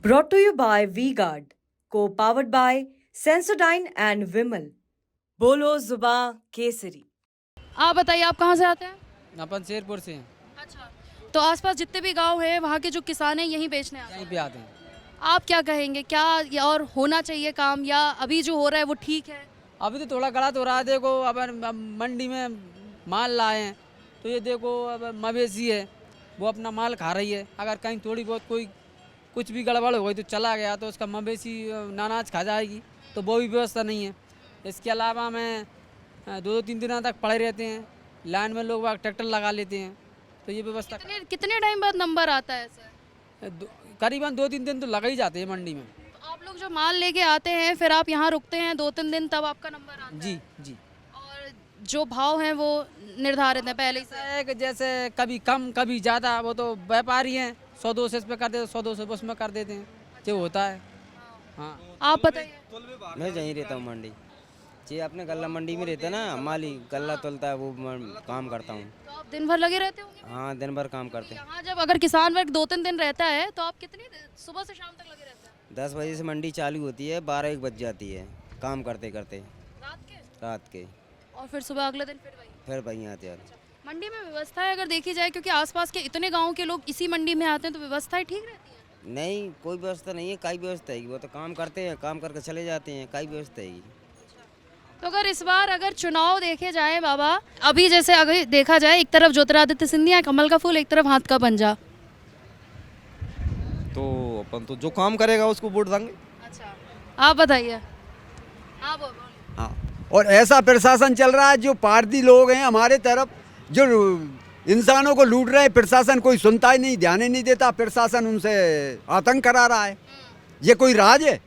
Brought to you by V-Guard, co-powered by Sensodyne and Vimal. बोलो जुबा केसरी। आप बताइए, आप कहाँ से आते हैं? अपन शेरपुर से हैं। अच्छा, तो आसपास जितने भी गांव हैं वहाँ के जो किसान हैं यहीं बेचने आते हैं। यहीं पे आते हैं। आप क्या कहेंगे, क्या और होना चाहिए काम, या अभी जो हो रहा है वो ठीक है? अभी तो थोड़ा गलत हो रहा है। देखो अपन अब मंडी में माल लाए हैं तो ये देखो अब मवेशी है वो अपना माल खा रही है। अगर कहीं थोड़ी बहुत कोई कुछ भी गड़बड़ हो गई तो चला गया तो उसका मवेशी नानाज खा जाएगी, तो वो भी व्यवस्था नहीं है। इसके अलावा हमें 2-3 दिनों तक पड़े रहते हैं लाइन में, लोग ट्रैक्टर लगा लेते हैं, तो ये व्यवस्था कितने टाइम बाद नंबर आता है ऐसे? करीबन 2-3 दिन तो लगा ही जाते हैं मंडी में। तो आप लोग जो माल लेके आते हैं फिर आप यहाँ रुकते हैं 2-3 दिन, तब आपका नंबर आता है? जी जी। और जो भाव हैं वो निर्धारित है पहले से? ऐसा है कि जैसे कभी कम कभी ज़्यादा, वो तो व्यापारी हैं, 100-200 इस पे कर देते, 100-200 उसमें कर देते हैं, जो होता है। हाँ, आप बताइए। मैं यहीं रहता हूँ मंडी। जी, अपने गल्ला मंडी में रहता है ना, माली गल्ला तोलता है, वो काम करता हूँ। तो आप दिन भर लगे रहते होंगे? हाँ, दिन भर काम करते हैं। यहाँ जब अगर किसान वर्ग 2-3 दिन रहता है तो आप कितनी सुबह से शाम तक लगे रहते हैं? 10 बजे से मंडी चालू होती है, 12-1 बज जाती है काम करते करते रात के? रात के। और फिर सुबह अगले दिन फिर वही? फिर वहीं आते हैं। मंडी में व्यवस्था है अगर देखी जाए, क्योंकि आसपास के इतने गाँव के लोग इसी मंडी में आते हैं, तो व्यवस्थाएं ठीक रहती है? नहीं, कोई व्यवस्था नहीं है। काई व्यवस्था है? वो तो काम करते हैं, काम करके चले जाते हैं। काई व्यवस्था है? तो अगर इस बार अगर चुनाव देखे जाए बाबा, अभी जैसे अगर देखा जाए, एक तरफ ज्योतिरादित्य सिंधिया कमल का फूल, एक तरफ हाथ का पंजा, तो अपन तो जो काम करेगा उसको वोट देंगे। अच्छा आप बताइए। हाँ बोलिए। हाँ, और ऐसा प्रशासन चल रहा है, जो पारसी लोग हैं हमारे तरफ, जो इंसानों को लूट रहे हैं, प्रशासन कोई सुनता ही नहीं, ध्यान ही नहीं देता। प्रशासन उनसे आतंक करा रहा है। ये कोई राज है?